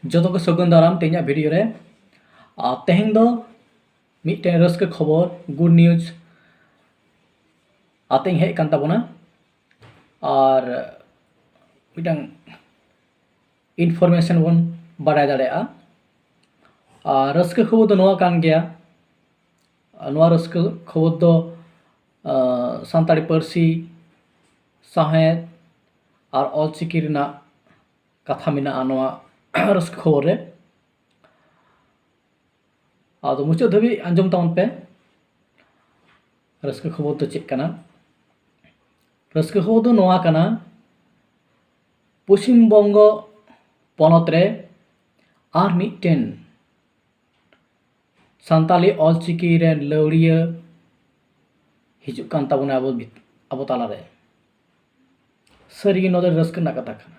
जो को सगुन दाराम तेज भिडियो रे तेहें दो मिट्टे रस्क खबर गुड न्यूज आते हेज कान ताबोना और मिटन इनफरमेशन बन बाडाय दाड़ेया और रस्क खबर दो नोआ कान गया नोआ रस्क खबर दो सानताड़ी पारसी साहेद और ऑलचिकी रिना कथा मिना नोआ रस्क खबर रे आदो मुचाद धाबी आंजम ताउन पे रस्क खबर दो चेक कना रस्क खबर दो नोआ कना पश्चिम बंगो पनत रे आर मिट्टेन सानताली ऑलचिकी रे लौड़िया हिजुक कान ताबोना अब ताला रे सरी नोदे रस्क ना कथा कना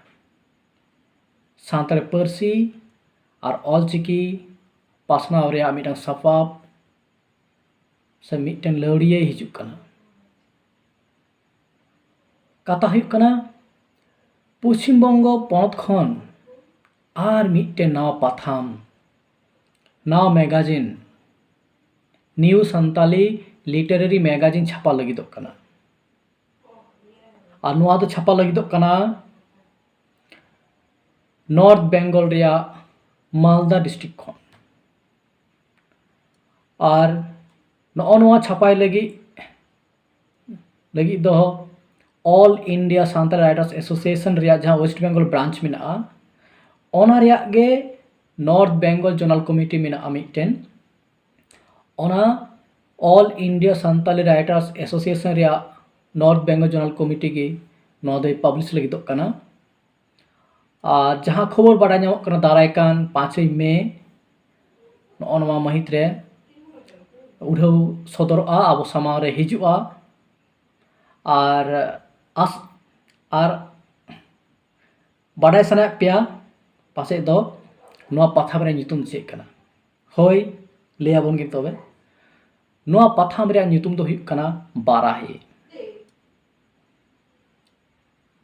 सानताली पारसी और ऑलचिकी पासना रे मिटन सपाब से मिट्टेन लौड़िया हिजुक कना कथा हुयुक कना पश्चिम बंगो पनत खन आर मिट्टेन नावा पाथाम नावा magazine new Santali literary magazine छापा लगिदोग कना और नोआ दो छापा लगिदोग कना नॉर्थ बेंगल रिया मालदा डिस्ट्रिक्ट खन और नोआ छापाय लगी दो all India Santali writers association रिया जहां वेस्ट बेंगल ब्रांच मिना ओना रिया गे नॉर्थ बेंगल जोनल कमिटी मिना मिट्टेन ओना all India Santali writers association रिया नॉर्थ बेंगल जोनल कमिटी गे नोआ दो पब्लिश लगिदोग कना और जहां खबर बाडा ᱧᱟᱢᱚᱜ कना दारायकान 5 मे नोआ महित रे उड़ाव सदरआ अब सामां रे हिजुआ और बाडाय सना पेया पासे दो नोआ पाथाम रे नितुम चेक कना होय लेयाबोन गे तबे नोआ पाथाम रे नितुम दो हुयुक कना बाराही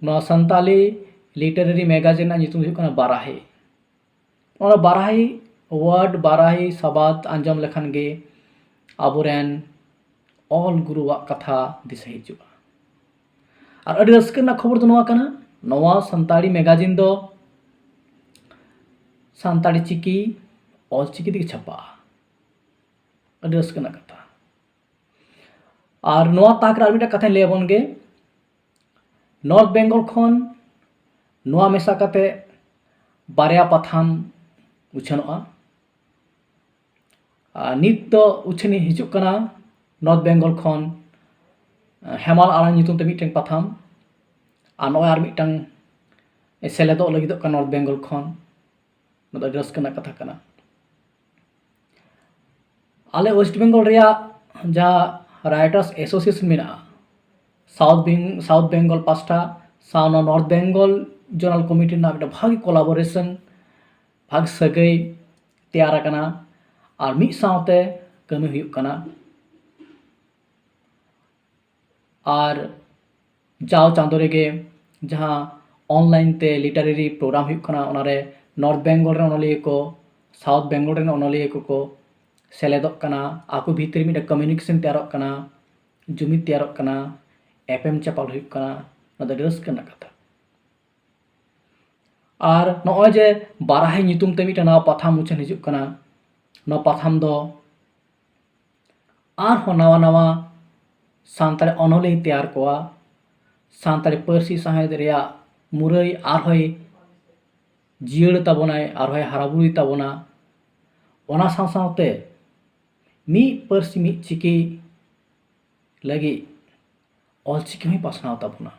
नोआ सानताली लिटरेरी मैगजीन ना नितुम हुयुक कना बाराही ओना बाराही वर्ड बाराही सबाद आंजम लेखान गे आबोरेन ऑल गुरुवा कथा दिशा हिजुआ और अड़ी रस्क ना खबर दो नोआ कना नोआ सानताली मैगजीन दो सानताली चिकी ऑल चिकी दिखे छपा अड़ी रस्क ना कथा और नोआ ताक रे मिटा कथा लेबोन गे नॉर्थ बेंगल खन नोआ मेसा कते बारिया पाथाम उछनोआ नित दो उछनी हिजुक कना नॉर्थ बेंगल खन हेमाल आला नितुम ते मिटन पाथाम और नोआ आर मिटन सेलेदो लगिदो कना नॉर्थ बेंगल खन नोदा रस्क ना कथा कना आले वेस्ट बेंगल रिया जा राइटर्स एसोसिएशन मिना साउथ बेंगल पास्टा साउना नॉर्थ बेंगल जोनल कमिटी ना मिटा भागी कोलाबोरेशन भाग सगै तैयार कना और मिट साउते कमी हुयुक कना और जाओ चांदो रेगे जहां ऑनलाइन ते लिटरेरी प्रोग्राम हुयुक कना ओनारे नॉर्थ बेंगल रे ओनलिया को साउथ बेंगल रे ओनलिया को सेलेदोग कना आको भीतर मिटा कम्युनिकेशन तैयारोग कना जुमिद तैयारोग कना एफएम चापाल हुयुक कना नोदा रस्क ना कथा और नोय जे बाराही नितुम ते मिटा नवा पाथाम उछन हिजुक कना नवा पाथाम दो आर हो नवा नवा सानताली अनोलिया तैयार कोआ सानताली पारसी साहेद रिया मुरई आर होय जियड़ ताबोनाय आर होय हाराबुरी ताबोना ओना साव सावते मी पारसी मी चिकी लगी ऑलचिकी होय पासनाव ताबोना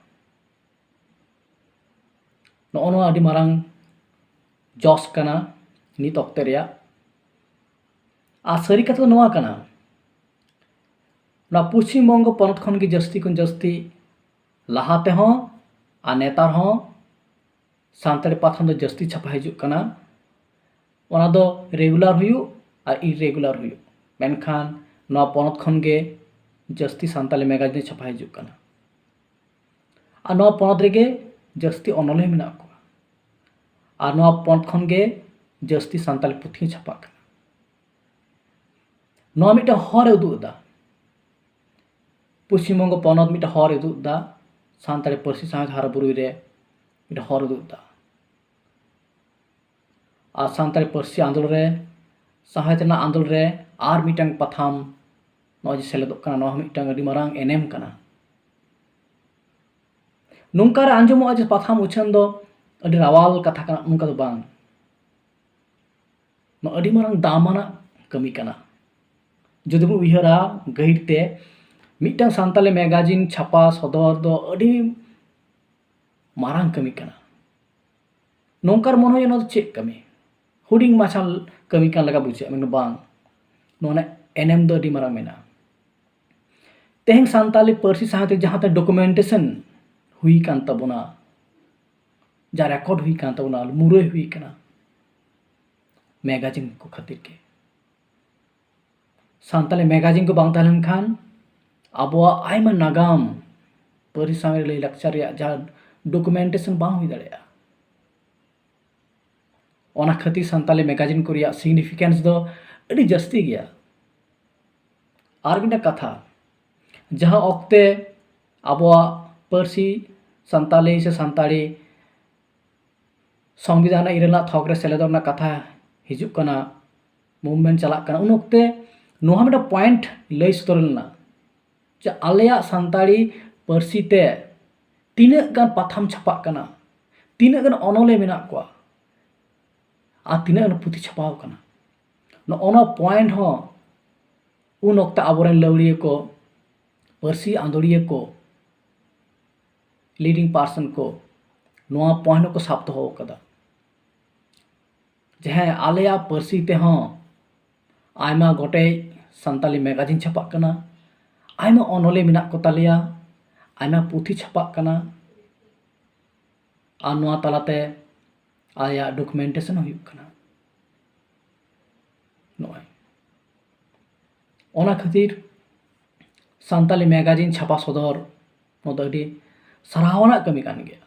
नोआ आदि मारांग जॉस कना नित ऑक्ते रिया आ सरी कथा नोआ कना ना पश्चिम बंग पनत खन गे जस्ती कुन जस्ती लहाते हो आ नेतार हो सानताली पाथाम दो जस्ती छापा हिजुक कना ओना दो रेगुलर हुयु और इरेगुलर हुयु मेनखान नोआ पनत खन गे जस्ती सानताली मैगजीन छापा हिजुक कना और नोआ पनत रेगे जस्ती अनोलिया मेना को और नोआ पनत खन गे जस्ती सानताली पुथी छापाक नवा मिट्टे हर उदुदा पश्चिम बंग पनत मिट्टे हर उदुदा सानताली पार्सी साहित्य हारा बुरुई रे मिट्टे हर उदुदा और सानताली पार्सी आंदोलन रे साहित्य ना आंदोलन रे आर मिटंग पथाम नॉज सेलेदोग कना नॉ मिटंग अडी मारांग एनेम कना नुंकार आंजमो आज पथाम उछन दो अडी रावाल कथा कना नुंका दो बांग न अडी मारांग दामाना कमी कना जुदि बो उयहरा गहिरते मिटंग सानताली मैगजीन छापा सदर दो अडी मारांग कमी कना नोंकार मन होय न चेक कमी हुडिंग माछाल कमी कान लगा बुझे मेन बांग नोने एनएम दो अडी मारांग मेना तेहें सानताली पार्सी साहित्य जहां ते डॉक्यूमेंटेशन हुई कान तबोना जा रिकॉर्ड हुई कान तबोना मुरई हुई कना मैगजीन को खातिर के सानताली मैगजीन को बांग तहलन खान अबवा आयमा नागाम पार्सी साहित्य लई लक्चर या जा डॉक्यूमेंटेशन बांग हुई दड़ेया ओना खातिर सानताली मैगजीन को रिया सिग्निफिकेंस दो अडी जस्ती गया आर मिटा कथा जहां ओक्ते अबवा पार्सी सानताली से सानताली संविधान इरेला थोक रे सेलेदोना कथा हिजुक कना मूवमेंट चला कना उन ओक्ते नोहा मिटा पॉइंट लई सदरना जे आलेया सानताली पार्सी ते तीना गान पाथाम छापा कना तीना गान अनोले मेना को आ तीना गान पुथि छापाव कना न ओना पॉइंट हो उन ओक्ते आबोरेन लवलिए को पार्सी आंदोलिया को लीडिंग पर्सन को नोआ पॉइंट को साब दोहो कदा जहां आलेया पार्सी ते हो आयमा गोटे सानताली मैगजीन छापाक कना आयमा अनोले मेना को तालिया आयमा पुथि छापाक कना आ नोआ तालाते आया डॉक्यूमेंटेशन हुई कना नोय ओना खातिर सानताली मैगजीन छापा सदर नोदो अडी सराहना कमी कान गया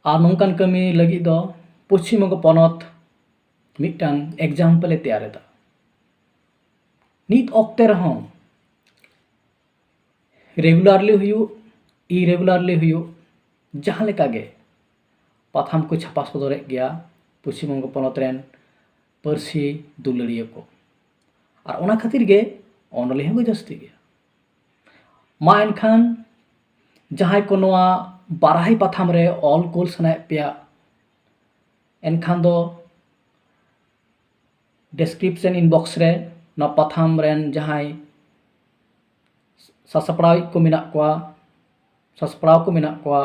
और नौकान कमी लगी दो पश्चिम बंग पनत मिटन एग्जाम्पल तैयार दा नित ऑक्ते रहो रेगुलरली हुयु इरेगुलरली हुयु जहां लेका गे पाथाम को छापा सदर गया पश्चिम बंग पनत रेन पार्सी दुलड़िया को और ओना खातिर गे अनोले हो जस्ती गया मा एनखान जहां को नोआ बाराही पाथाम रे ऑल कोल सनाय पेया एनखान दो डिस्क्रिप्शन इनबॉक्स रे ना पाथाम रेन जहां ससपड़ाव को मिना कोआ ससपड़ाव को मिना कोआ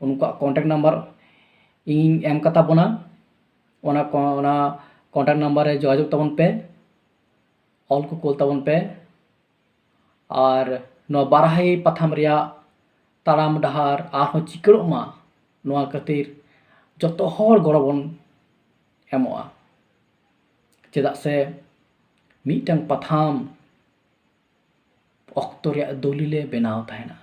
उनका कॉन्टैक्ट नंबर इन एम कता बोना ओना कॉन्टैक्ट नंबर रे जोगाजोग तबन पे ऑल को कोल तबन पे और नो बाराही पाथाम रिया ताराम डहार आहो चिकड़ोमा नोआ खातिर जतो हर गड़बन एमोआ चेदा से मिटंग पाथाम ऑक्तो रिया दलिले बेनाव ताहेना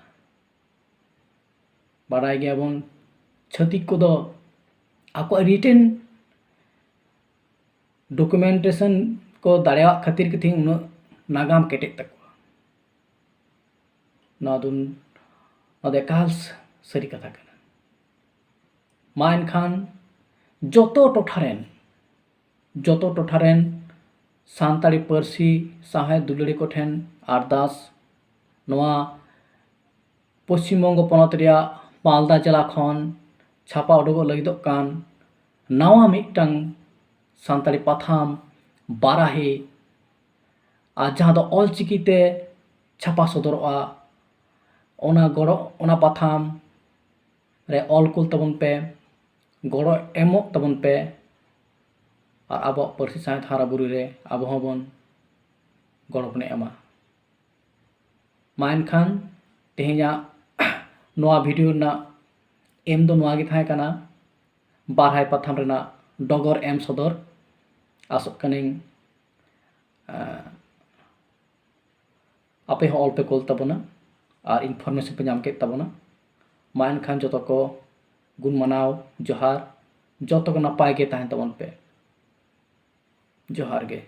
बाराय गयाबन छतिक को दो आको रिटेन डॉक्यूमेंटेशन को दाड़ेवा खातिर के थी उन नागाम केटेक तक नादुन एकाल सारी कथा कना मा एनखान जतो टोठारेन सानताली पार्सी साहित्य दुलड़ी को ठेन अरदास नोआ पश्चिम बंग पनत रिया मालदा जिला खन छापा उडुगो लगिदोग कान नावा मिटंग सानताली पाथाम बाराही और जहां दो ऑल चिकीते छापा सदरवा ओना गड़ो ओना पाथाम रे ऑल कुल तबन पे गड़ो एमो तबन पे और अब पार्सी साहित्य हारा बुरु रे अब हबन गड़ो बने एमा मा एनखान तेहेजा नोआ वीडियो ना एम दो नोआ गे थाहे काना बारहाय पाथाम रेना डगर एम सदर आसोग कनिं आपे हो ऑल पे कोल तबना और इनफॉर्मेशन पे नाम के तबना मा एनखान जतो को गुण मनाव जोहार। जो तो नपाय के तहन तबन पे जोहार गे।